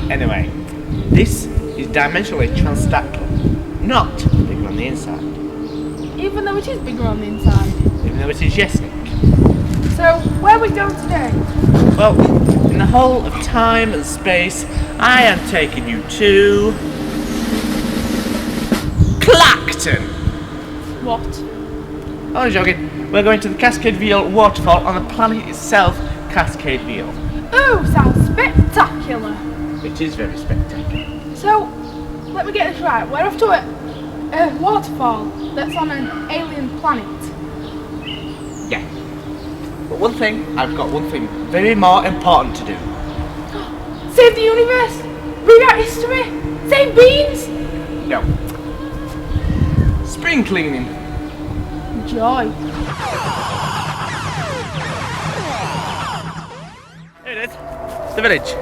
Anyway, this is dimensionally transdactyl, not bigger on the inside. Even though it is bigger on the inside? Even though it is, yes, Nick. So, where are we going today? Well, in the whole of time and space, I am taking you to... Clacton! What? Only joking. We're going to the Cascade Viel waterfall on the planet itself, Cascade Viel. Oh, sounds spectacular! It is very spectacular. So, let me get this right. We're off to a waterfall that's on an alien planet. Yeah. But I've got one thing very more important to do. Save the universe? Rewrite history? Save beans? No. Spring cleaning. Joy. Here it is. The village.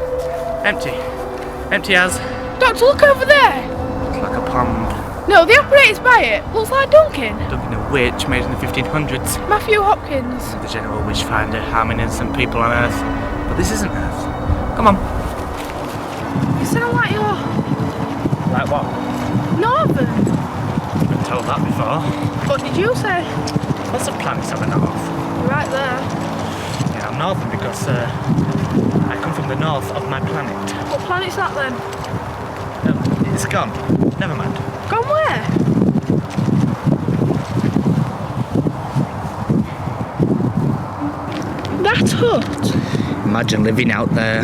Empty. Empty as... Doctor, look over there! It's like a pond. No, the operator's by it. Looks like Duncan. Duncan a witch made in the 1500s. Matthew Hopkins. The general witch finder harming innocent people on Earth. But this isn't Earth. Come on. You sound like you're... Like what? Northern. I've been told that before. What did you say? Lots of planets on the north. You're right there. Yeah, I'm northern because I come from the north of my planet. What planet's that then? It's gone. Never mind. Gone where? That hut? Imagine living out there.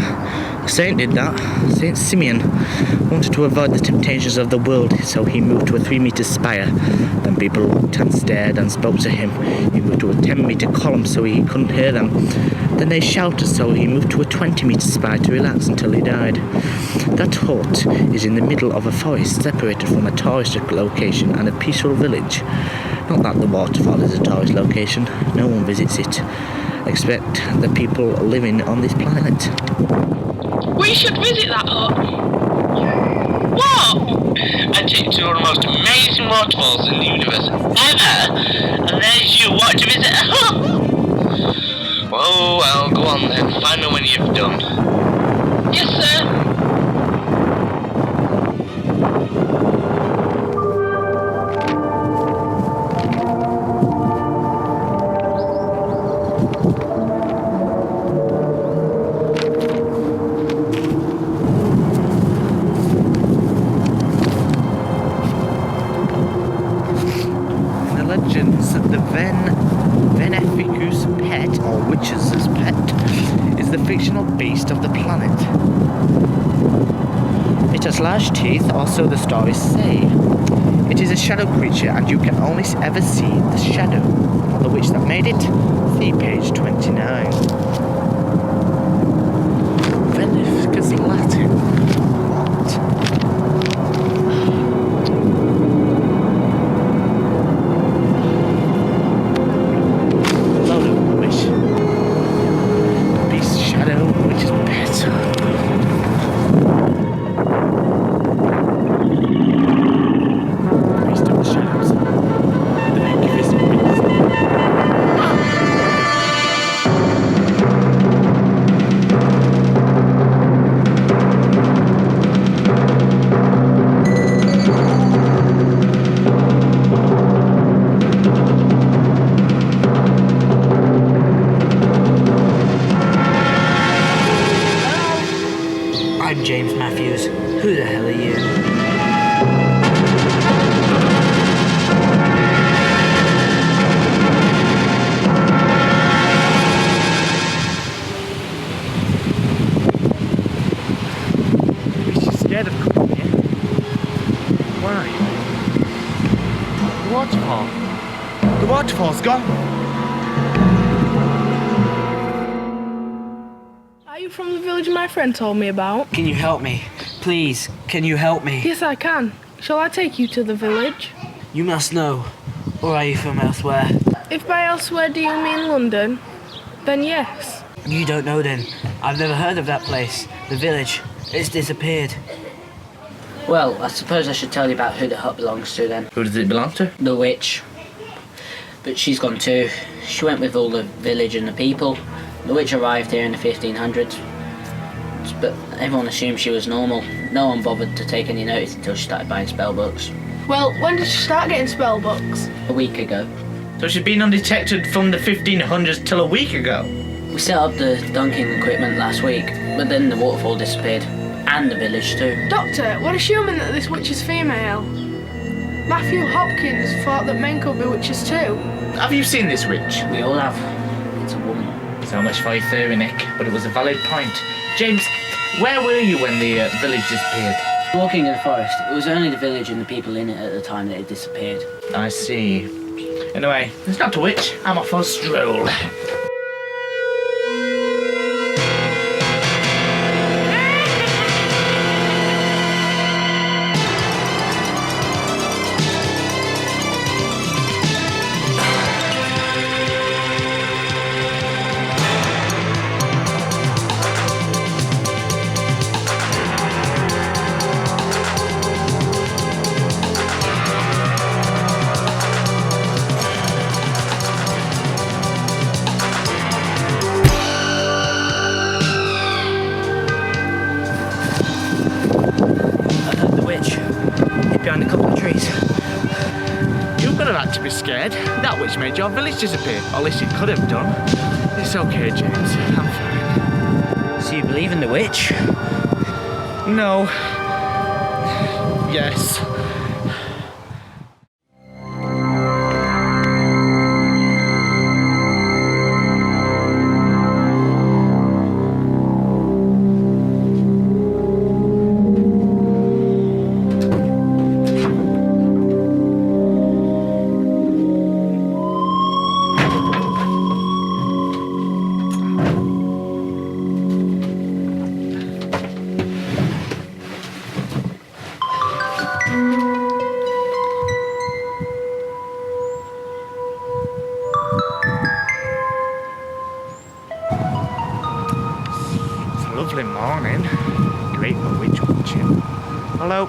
A saint did that. Saint Simeon wanted to avoid the temptations of the world, so he moved to a 3-meter spire. Then people looked and stared and spoke to him. He moved to a 10-meter column so he couldn't hear them. Then they shouted, so he moved to a 20-meter spire to relax until he died. That hut is in the middle of a forest, separated from a touristic location and a peaceful village. Not that the waterfall is a tourist location. No one visits it, except the people living on this planet. We should visit that hut. What? And take you to one of the most amazing waterfalls in the universe ever. And there's you wanting to visit a hut. Oh well, go on then. Find me when you've done. Yes, sir. The Veneficus pet, or witch's pet, is the fictional beast of the planet. It has large teeth, or so the stories say. It is a shadow creature, and you can only ever see the shadow. For the witch that made it, see page 29. Veneficus Latin. What? I'm James Matthews. Who the hell are you? She's scared of coming here. Why? The waterfall. The waterfall's gone. Are you from the village my friend told me about? Can you help me? Please, can you help me? Yes, I can. Shall I take you to the village? You must know. Or are you from elsewhere? If by elsewhere do you mean London, then yes. You don't know then. I've never heard of that place. The village. It's disappeared. Well, I suppose I should tell you about who the hut belongs to then. Who does it belong to? The witch. But she's gone too. She went with all the village and the people. The witch arrived here in the 1500s. but everyone assumed she was normal. No one bothered to take any notice until she started buying spell books. Well, when did she start getting spell books? A week ago. So she's been undetected from the 1500s till a week ago. We set up the dunking equipment last week, but then the waterfall disappeared. And the village too. Doctor, we're assuming that this witch is female. Matthew Hopkins thought that men could be witches too. Have you seen this witch? We all have. It's a woman. So much for your theory, Nick, but it was a valid point. James, where were you when the village disappeared? Walking in the forest, it was only the village and the people in it at the time that it disappeared. I see. Anyway, it's not a witch. I'm off for a stroll. Behind a couple of trees. You could have had to be scared. That witch made your village disappear. Or at least it could have done. It's okay, James. I'm fine. So you believe in the witch? No. Yes. Lovely morning. Great for witch watching. Although,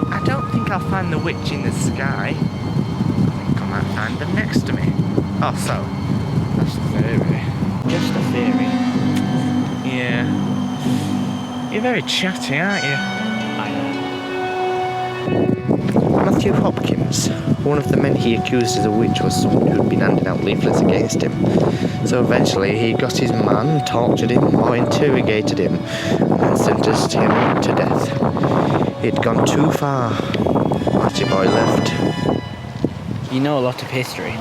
I don't think I'll find the witch in the sky. I think I might find them next to me. Oh, so, that's a theory. Just a theory. Yeah. You're very chatty, aren't you? I know. Matthew Hopkins, one of the men he accused as a witch, was someone who'd been handing out leaflets against him. So eventually he got his man, tortured him, or interrogated him, and sentenced him to death. He'd gone too far. Matty boy left. You know a lot of history.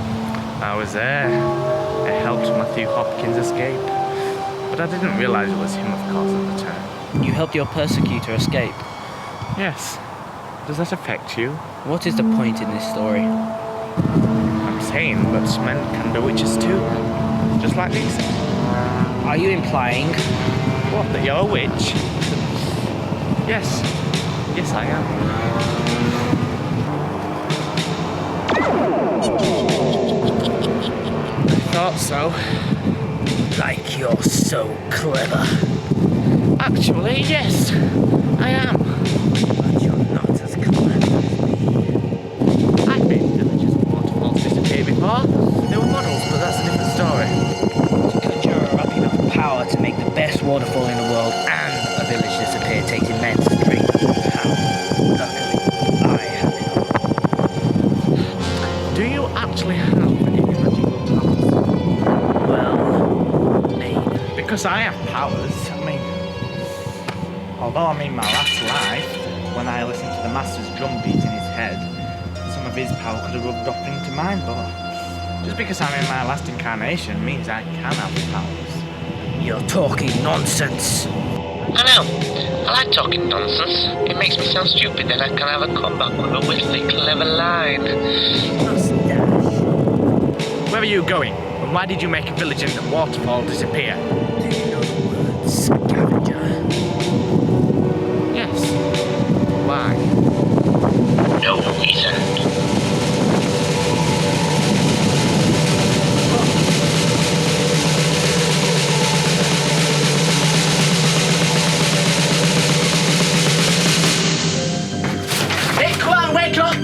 I was there. I helped Matthew Hopkins escape. But I didn't realise it was him, of course, at the time. You helped your persecutor escape. Yes. Does that affect you? What is the point in this story? I'm saying that men can be witches too. Just like these. Are you implying? What, that you're a witch? Yes. Yes, I am. I thought so. Like you're so clever. Actually, yes, I am. But you're not as clever as me. I've made villages and waterfalls disappear before. They were models, but that's a different story. To conjure up enough power to make the best waterfall in the world and a village disappear takes immense strength and power. Luckily, I have it all. Do you actually have any magical powers? Well, maybe. Because I have powers. Although I'm in my last life, when I listened to the Master's drum beat in his head, some of his power could have rubbed off into mine, but just because I'm in my last incarnation means I can have powers. You're talking nonsense. I know. I like talking nonsense. It makes me sound stupid, then I can have a comeback with a wittily clever line. Mustache. Where are you going? And why did you make a village and the waterfall disappear? Do you know the word scavenger? Yes. Why? No reason.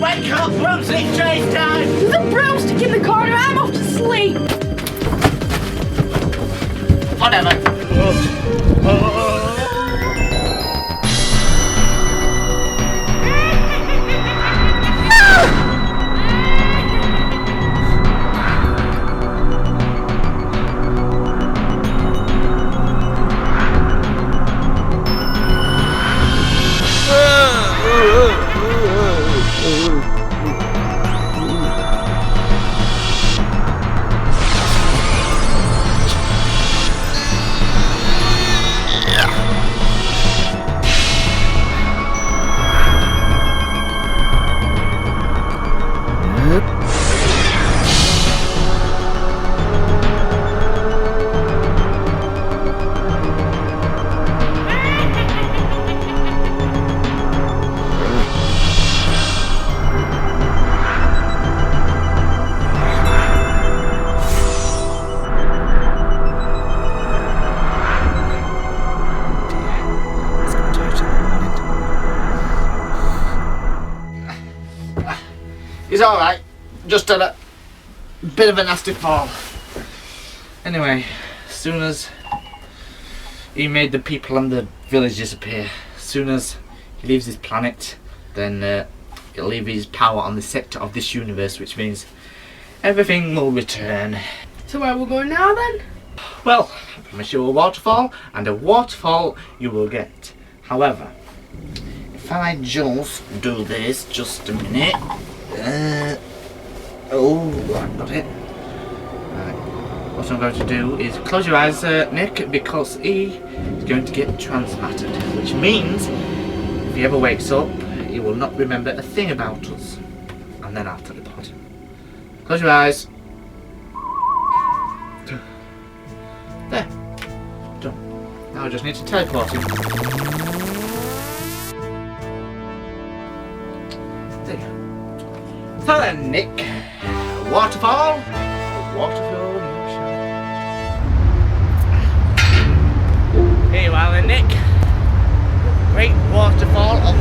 Wake up! Broomstick chase time! There's a broomstick in the corner. I'm off to sleep. Whatever. He's alright. Just had a bit of a nasty fall. Anyway, as soon as he made the people and the village disappear, as soon as he leaves his planet, then he'll leave his power on the sector of this universe, which means everything will return. So where we're going now then? Well, I promise you a waterfall, and a waterfall you will get. However, if I just do this, just a minute. Oh, I've got it. Right. What I'm going to do is close your eyes, Nick, because he is going to get transmattered, which means if he ever wakes up, he will not remember a thing about us. And then I'll teleport him. Close your eyes. There. Done. Now I just need to teleport him. There you go. So then, Nick. Waterfall. Waterfall you shall. Here you are then, Nick. Great waterfall of